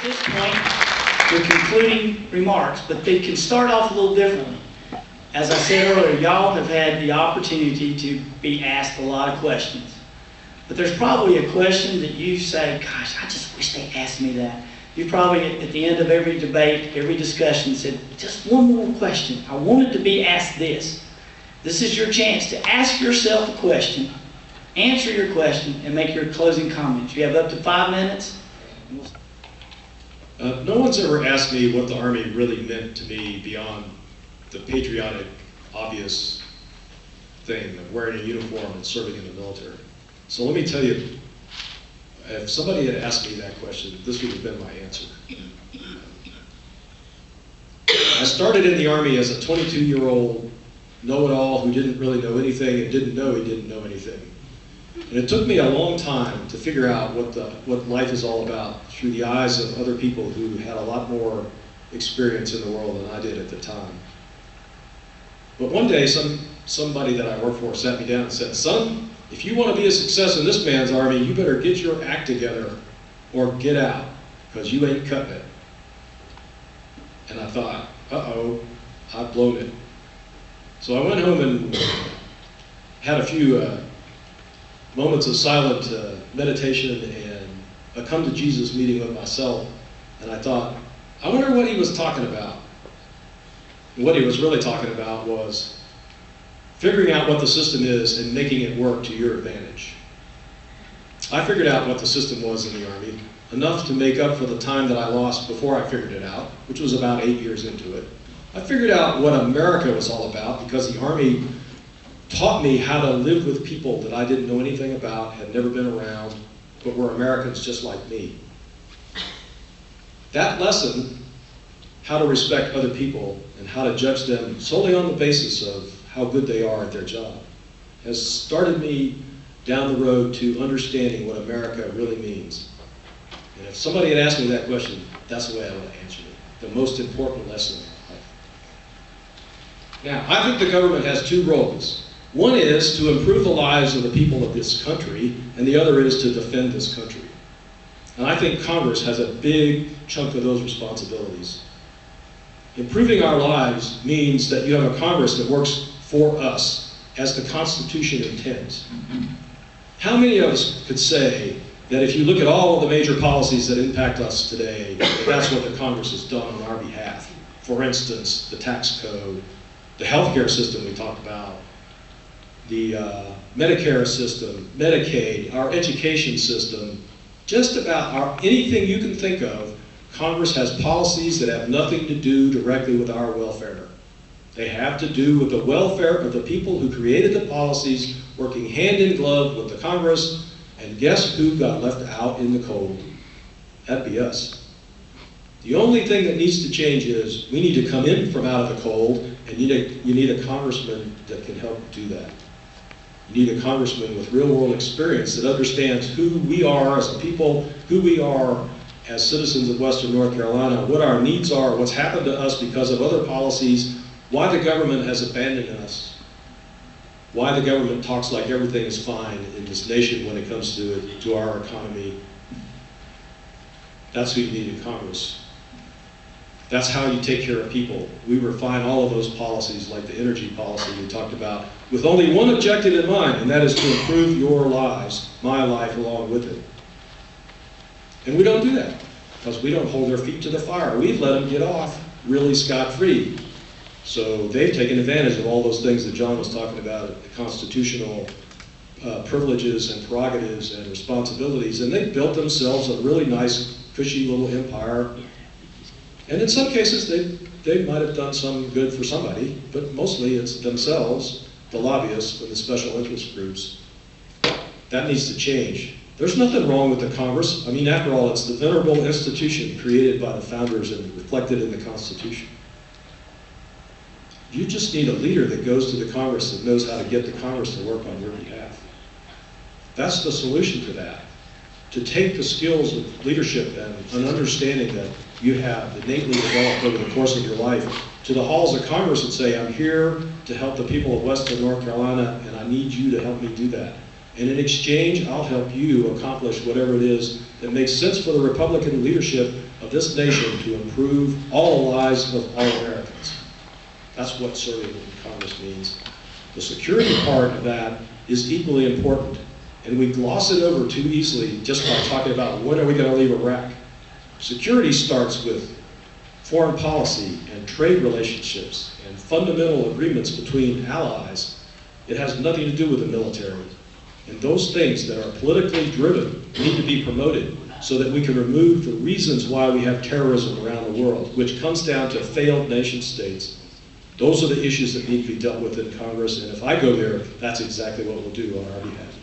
this point with concluding remarks, but they can start off a little differently. As I said earlier, y'all have had the opportunity to be asked a lot of questions. But there's probably a question that you say, gosh, I just wish they asked me that. You probably, at the end of every debate, every discussion, said, just one more question. I wanted to be asked this. This is your chance to ask yourself a question, answer your question, and make your closing comments. You have up to 5 minutes. No one's ever asked me what the Army really meant to me beyond the patriotic, obvious thing of wearing a uniform and serving in the military. So let me tell you, if somebody had asked me that question, this would have been my answer. I started in the Army as a 22-year-old know-it-all who didn't really know anything and didn't know he didn't know anything. And it took me a long time to figure out what life is all about through the eyes of other people who had a lot more experience in the world than I did at the time. But one day, somebody that I worked for sat me down and said, son, if you want to be a success in this man's Army, you better get your act together or get out, because you ain't cutting it. And I thought, uh-oh, I've blown it. So I went home and had a few moments of silent meditation and a come to Jesus meeting with myself. And I thought, I wonder what he was talking about. And what he was really talking about was figuring out what the system is and making it work to your advantage. I figured out what the system was in the Army, enough to make up for the time that I lost before I figured it out, which was about 8 years into it. I figured out what America was all about because the Army taught me how to live with people that I didn't know anything about, had never been around, but were Americans just like me. That lesson, how to respect other people and how to judge them solely on the basis of how good they are at their job, has started me down the road to understanding what America really means. And if somebody had asked me that question, that's the way I would have answered it. The most important lesson in life. Now, I think the government has two roles. One is to improve the lives of the people of this country, and the other is to defend this country. And I think Congress has a big chunk of those responsibilities. Improving our lives means that you have a Congress that works for us, as the Constitution intends. How many of us could say that if you look at all of the major policies that impact us today, that's what the Congress has done on our behalf? For instance, the tax code, the healthcare system we talked about, the Medicare system, Medicaid, our education system, just about anything you can think of, Congress has policies that have nothing to do directly with our welfare. They have to do with the welfare of the people who created the policies, working hand in glove with the Congress, and guess who got left out in the cold? That'd be us. The only thing that needs to change is we need to come in from out of the cold, and you need a congressman that can help do that. You need a congressman with real-world experience that understands who we are as a people, who we are as citizens of Western North Carolina, what our needs are, what's happened to us because of other policies, why the government has abandoned us, why the government talks like everything is fine in this nation when it comes to our economy. That's who you need in Congress. That's how you take care of people. We refine all of those policies, like the energy policy we talked about, with only one objective in mind, and that is to improve your lives, my life along with it. And we don't do that, because we don't hold their feet to the fire. We've let them get off really scot-free. So they've taken advantage of all those things that John was talking about, the constitutional privileges and prerogatives and responsibilities, and they've built themselves a really nice, cushy little empire. And in some cases, they might have done some good for somebody, but mostly it's themselves, the lobbyists, and the special interest groups. That needs to change. There's nothing wrong with the Congress. I mean, after all, it's the venerable institution created by the founders and reflected in the Constitution. You just need a leader that goes to the Congress that knows how to get the Congress to work on your behalf. That's the solution to that. To take the skills of leadership and an understanding that you have innately developed over the course of your life to the halls of Congress and say, I'm here to help the people of Western North Carolina, and I need you to help me do that. And in exchange, I'll help you accomplish whatever it is that makes sense for the Republican leadership of this nation to improve all the lives of all Americans. That's what serving in Congress means. The security part of that is equally important, and we gloss it over too easily just by talking about when are we going to leave Iraq. Security starts with foreign policy and trade relationships and fundamental agreements between allies. It has nothing to do with the military. And those things that are politically driven need to be promoted so that we can remove the reasons why we have terrorism around the world, which comes down to failed nation states. Those are the issues that need to be dealt with in Congress, and if I go there, that's exactly what we'll do on our behalf.